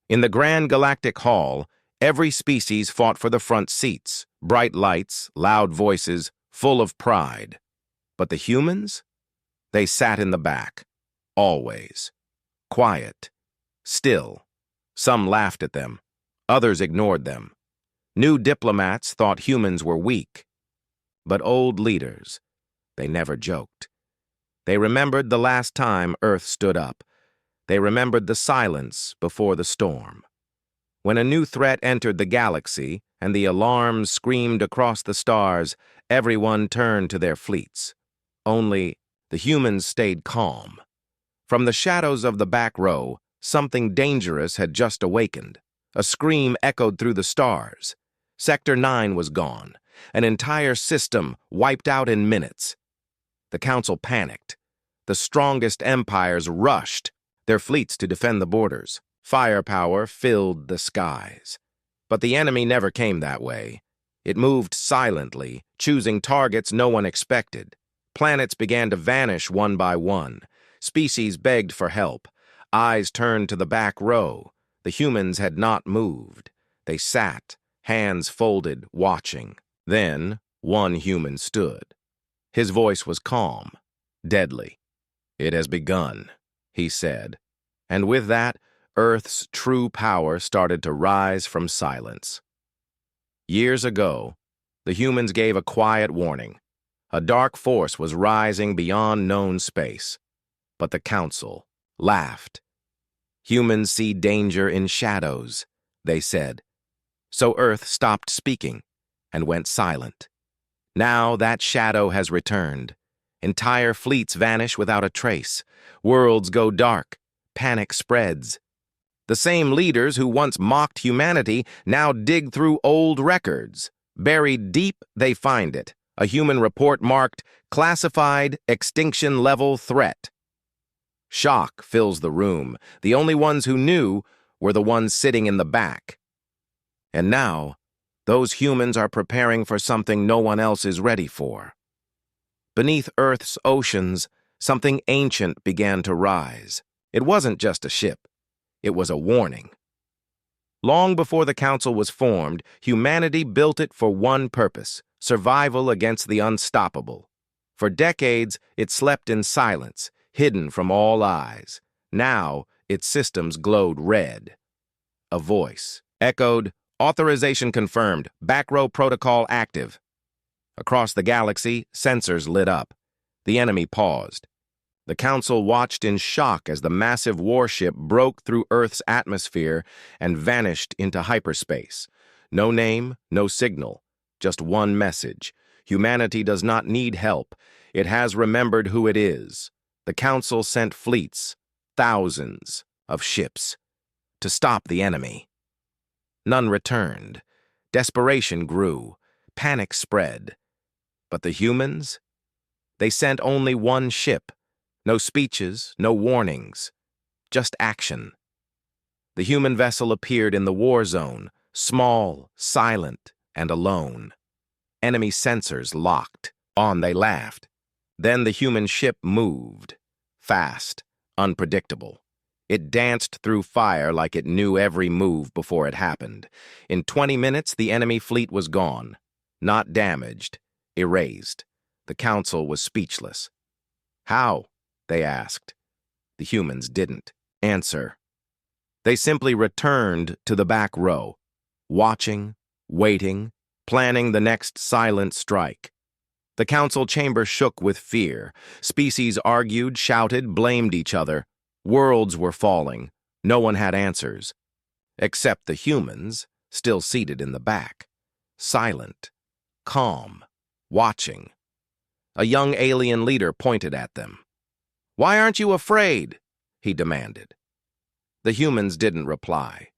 In the grand galactic hall, every species fought for the front seats, bright lights, loud voices, full of pride. But the humans? They sat in the back, always. Quiet, still. Some laughed at them, others ignored them. New diplomats thought humans were weak. But old leaders, they never joked. They remembered the last time Earth stood up. They remembered the silence before the storm. When a new threat entered the galaxy and the alarms screamed across the stars, everyone turned to their fleets. Only the humans stayed calm. From the shadows of the back row, something dangerous had just awakened. A scream echoed through the stars. Sector 9 was gone, an entire system wiped out in minutes. The Council panicked. The strongest empires rushed their fleets to defend the borders. Firepower filled the skies. But the enemy never came that way. It moved silently, choosing targets no one expected. Planets began to vanish one by one. Species begged for help. Eyes turned to the back row. The humans had not moved. They sat, hands folded, watching. Then, one human stood. His voice was calm, deadly. "It has begun," he said. And with that, Earth's true power started to rise from silence. Years ago, the humans gave a quiet warning. A dark force was rising beyond known space. But the Council laughed. "Humans see danger in shadows," they said. So Earth stopped speaking and went silent. Now that shadow has returned. Entire fleets vanish without a trace. Worlds go dark. Panic spreads. The same leaders who once mocked humanity now dig through old records. Buried deep, they find it. A human report marked Classified Extinction Level Threat. Shock fills the room. The only ones who knew were the ones sitting in the back. And now, those humans are preparing for something no one else is ready for. Beneath Earth's oceans, something ancient began to rise. It wasn't just a ship. It was a warning. Long before the Council was formed, humanity built it for one purpose: survival against the unstoppable. For decades, it slept in silence, hidden from all eyes. Now, its systems glowed red. A voice echoed, "Authorization confirmed. Back row protocol active." Across the galaxy, sensors lit up. The enemy paused. The Council watched in shock as the massive warship broke through Earth's atmosphere and vanished into hyperspace. No name, no signal, just one message. Humanity does not need help. It has remembered who it is. The Council sent fleets, thousands of ships, to stop the enemy. None returned. Desperation grew. Panic spread. But the humans? They sent only one ship. No speeches, no warnings, just action. The human vessel appeared in the war zone, small, silent, and alone. Enemy sensors locked. On they laughed. Then the human ship moved. Fast, unpredictable. It danced through fire like it knew every move before it happened. In 20 minutes, the enemy fleet was gone. Not damaged, erased. The Council was speechless. How? They asked. The humans didn't answer. They simply returned to the back row, watching, waiting, planning the next silent strike. The Council chamber shook with fear. Species argued, shouted, blamed each other. Worlds were falling. No one had answers. Except the humans, still seated in the back. Silent, calm, watching. A young alien leader pointed at them. "Why aren't you afraid?" he demanded. The humans didn't reply.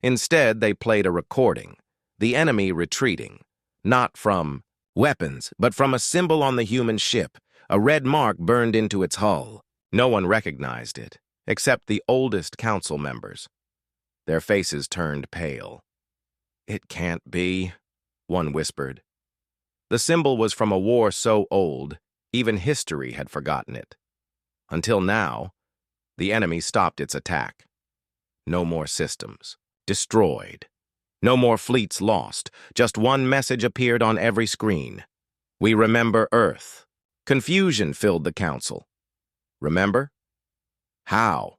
Instead, they played a recording. The enemy retreating. Not from weapons, but from a symbol on the human ship. A red mark burned into its hull. No one recognized it, except the oldest Council members. Their faces turned pale. "It can't be," one whispered. The symbol was from a war so old, even history had forgotten it. Until now, the enemy stopped its attack. No more systems. Destroyed. No more fleets lost. Just one message appeared on every screen. We remember Earth. Confusion filled the council. Remember? How?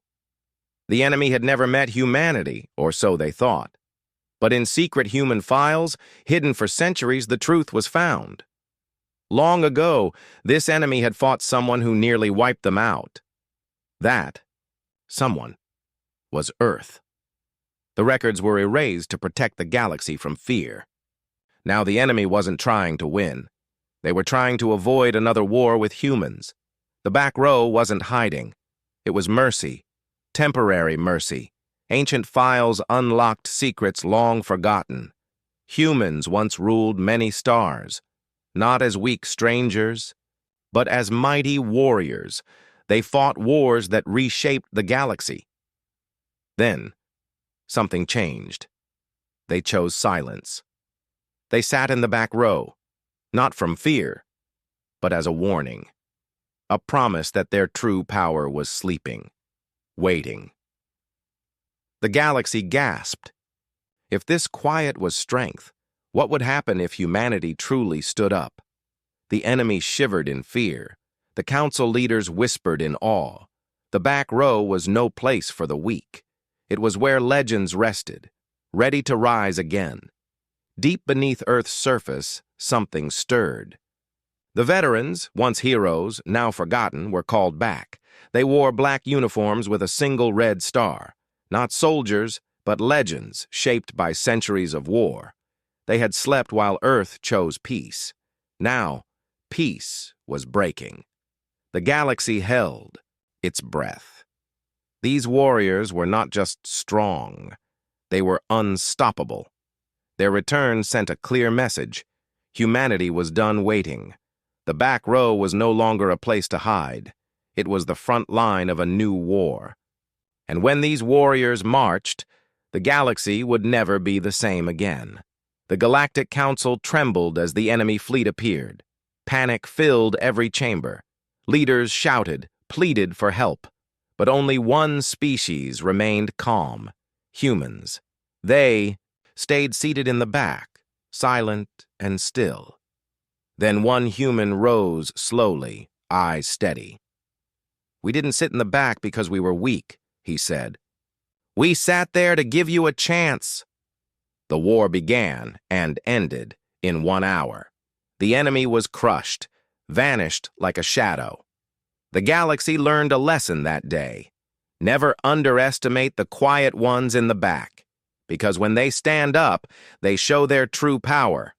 The enemy had never met humanity, or so they thought. But in secret human files, hidden for centuries, the truth was found. Long ago, this enemy had fought someone who nearly wiped them out. That someone was Earth. The records were erased to protect the galaxy from fear. Now the enemy wasn't trying to win. They were trying to avoid another war with humans. The back row wasn't hiding. It was mercy, temporary mercy. Ancient files unlocked secrets long forgotten. Humans once ruled many stars, not as weak strangers, but as mighty warriors. They fought wars that reshaped the galaxy. Then, something changed. They chose silence. They sat in the back row, not from fear, but as a warning. A promise that their true power was sleeping, waiting. The galaxy gasped. If this quiet was strength, what would happen if humanity truly stood up? The enemy shivered in fear. The council leaders whispered in awe. The back row was no place for the weak. It was where legends rested, ready to rise again. Deep beneath Earth's surface, something stirred. The veterans, once heroes, now forgotten, were called back. They wore black uniforms with a single red star. Not soldiers, but legends shaped by centuries of war. They had slept while Earth chose peace. Now, peace was breaking. The galaxy held its breath. These warriors were not just strong. They were unstoppable. Their return sent a clear message. Humanity was done waiting. The back row was no longer a place to hide. It was the front line of a new war. And when these warriors marched, the galaxy would never be the same again. The Galactic Council trembled as the enemy fleet appeared. Panic filled every chamber. Leaders shouted, pleaded for help. But only one species remained calm: humans. They stayed seated in the back, silent and still. Then one human rose slowly, eyes steady. "We didn't sit in the back because we were weak," he said. "We sat there to give you a chance." The war began and ended in 1 hour. The enemy was crushed, vanished like a shadow. The galaxy learned a lesson that day. Never underestimate the quiet ones in the back, because when they stand up, they show their true power.